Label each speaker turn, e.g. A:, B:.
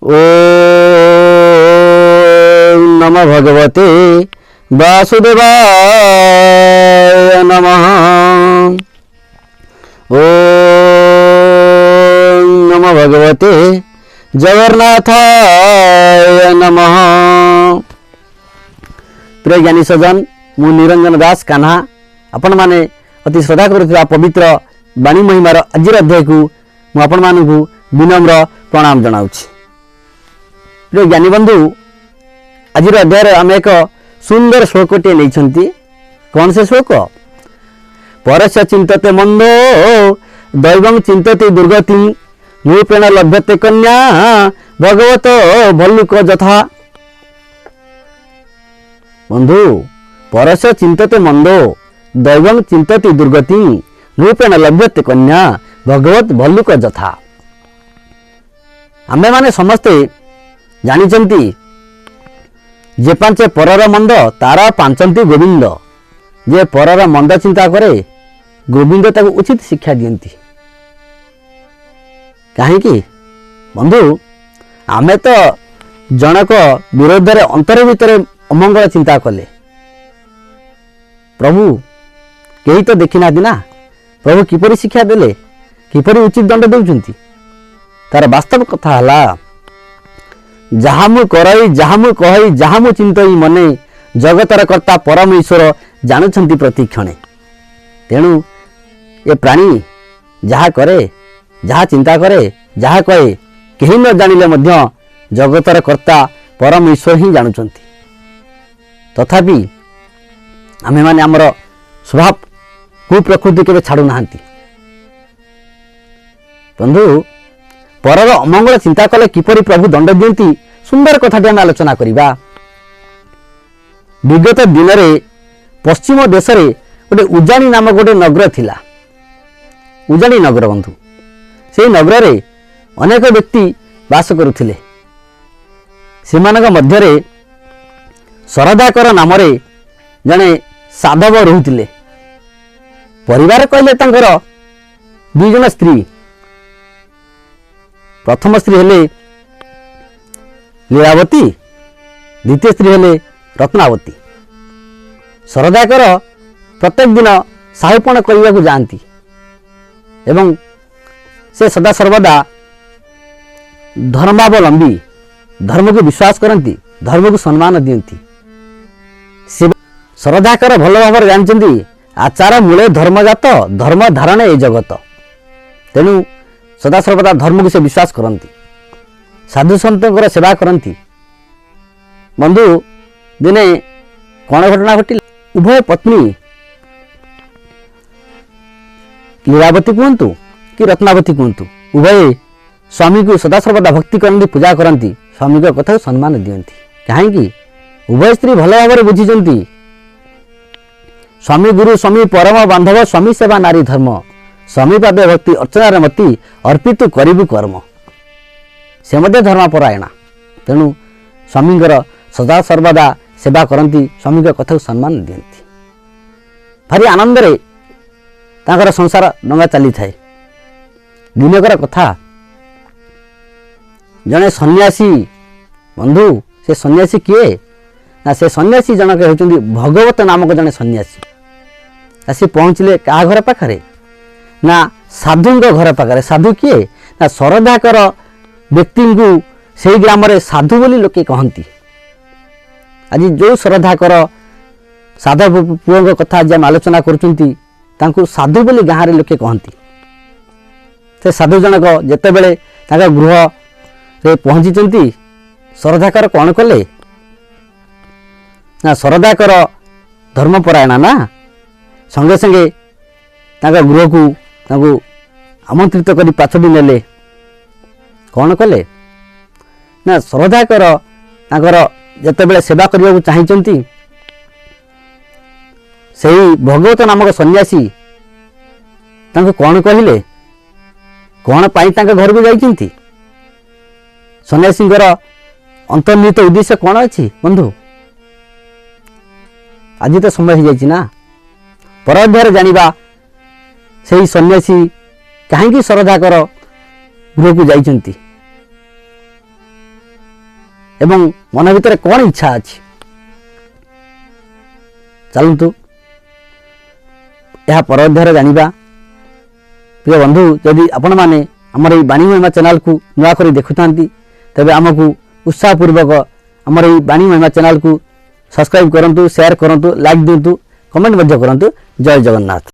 A: ओम नमः भगवते वासुदेवाय नमः। ओम नमः भगवते जगन्नाथाय नमः। प्रिय ज्ञानी सज्जन, मु निरंजन दास कान्हा आपण माने अति श्रद्धा करुवा पवित्र वाणी महिमार आज अध्याय को मु आपण मानकु विनम्र प्रणाम जनाउछि। प्रिय ज्ञानी बंधु, आज अध्याय आम एक सुंदर श्लोकटे नहीं। कौन से श्लोक? परस्य चिंतते मंदो दैवं चिंतते दुर्गति नृपेण लभ्यते कन्या भगवत भल्लुक यथा। बंधु, परस्य चिंतते मंदो दैवं चिंतते दुर्गति नृपेण लभ्यते कन्या भगवत भल्लुक यथा। आमे माने समस्ते जानिचंती जे पांचे परर मंद तारा पांचंती गोविंद। जे परर मंद चिंता करे गोविंद ताको उचित शिक्षा दियंती। कहीं बंधु, आमे तो जनक विरोध रे अंतर भितर अमंगल चिंता कले प्रभु कहीं तो देखी ना दिना प्रभु किपरि शिक्षा देले, किपरि उचित दंड देउछंती। तार वास्तव कथा हला जहा मु करई जहा मु कहई जहा मु चिंतई मने जगतर कर्ता परमेश्वर जानुछंती प्रतिक्षणे। तेणु ये प्राणी जहा करे जहा चिंता करे जहा कहे केही न जानिले मध्य जगतर कर्ता परमेश्वर ही जानुछंती। तथापि आमे माने हमर स्वभाव कुप्रकृति केबे छाड़ू नाहंती। बंधु, परर अमंगल चिंता कले किपरि प्रभु दंड दियंती सुंदर कथाटी आम आलोचना करिबा। विगत दिन रे पश्चिम देश रे गोटे उजानी नामक गोटे नगर थिला। उजानी नगर बंधु, से नगर रे अनेक व्यक्ति बास करुथिले। सेमानक मध्य रे सरदाकर नाम रे जने साधव रहुथिले। परिवार कहले तांकर दुई जन स्त्री। प्रथम स्त्री हेले लीलावती, द्वितीय स्त्री हेले रत्नावती। सरदाकर प्रत्येक दिन साहुपण करने को जाती एवं से सदा सर्वदा धर्मावलंबी, धर्म को विश्वास करती, धर्म को सम्मान दियंती। से सरदाकर भल भाव जानते आचार मूले धर्मजात धर्म धारण ए जगत। तेणु सदा सर्वदा धर्म को से विश्वास करती, साधु सन्तों सेवा करती। बंधु, दिने कौन घटना घटिला? उभय पत्नी लीलावती कहतु कि रत्नावती कहतु, उभय स्वामी को सदा सर्वदा भक्ति करती, पूजा करती, स्वामी को कथा सम्मान दियंती। कहीं उभय स्त्री भल भाव बुझीचंती स्वामी गुरु स्वामी परम बांधव स्वामी सेवा नारी धर्म स्वामी पादे भक्ति अर्चनार मती अर्पित करिबु कर्म। से मध्य धर्मपरायणा। तेणु स्वामींकर सदा सर्वदा सेवा करती, स्वामी कथा को सम्मान दियंती। भारी आनंद रे तांकर संसार डंगा चली थाए। दिनकर कथा जने सन्यासी। बंधु, से सन्यासी किए ना? से सन्यासी जनक होचंदी भगवत नामक जने सन्यासी। आसी पहुँचले क्या घर पाखरे ना साधु घर पाखरे। साधु किए ना? सरदाकर व्यक्ति को से ग्राम रे साधु बोली लोके कहती। आज जो सरदाकर साधु पुओं कथा आज आम आलोचना करुचंती तांकु साधु बोली गाँव रे लोके कहती। से साधु जनक जेते बेले ताका गृह रे पहुँची सरदाकर कौन कले ना? सरदाकर धर्मपरायणा ना, संगे संगे ताका गृह को तांकु आमंत्रित करी पाछडी नेले। कौन कले ना? सरदाकर तांकर जेतेबेले सेवा करबा को चाहिचंती सेही भगवत नामक सन्यासी तांको कौन कहिले, कौन पाई तांका घर को जाइचंती। सन्यासींकर अंतर्निहित उद्देश्य कौन अछि बंधु? आज तो समय हो जाइए ना, पर अध्याय जानिबा से सन्यासी कहीं सरदाकर गृह को जाइछंती। ଏବଂ ମନ ଭିତରେ କ'ଣ ଇଚ୍ଛା ଅଛି। ଚାଲନ୍ତୁ ଏହା ପର ଅଧ୍ୟାୟରେ ଜାଣିବା। ପ୍ରିୟ ବନ୍ଧୁ, ଯଦି ଆପଣମାନେ ଆମର ଏହି ବାଣୀ ମହିମା ଚ୍ୟାନେଲକୁ ନୂଆ କରି ଦେଖୁଥାନ୍ତି ତେବେ ଆମକୁ ଉତ୍ସାହପୂର୍ବକ ଆମର ଏହି ବାଣୀ ମହିମା ଚ୍ୟାନେଲକୁ ସବସ୍କ୍ରାଇବ୍ କରନ୍ତୁ, ସେୟାର କରନ୍ତୁ, ଲାଇକ୍ ଦିଅନ୍ତୁ, କମେଣ୍ଟ ମଧ୍ୟ କରନ୍ତୁ। ଜୟ ଜଗନ୍ନାଥ।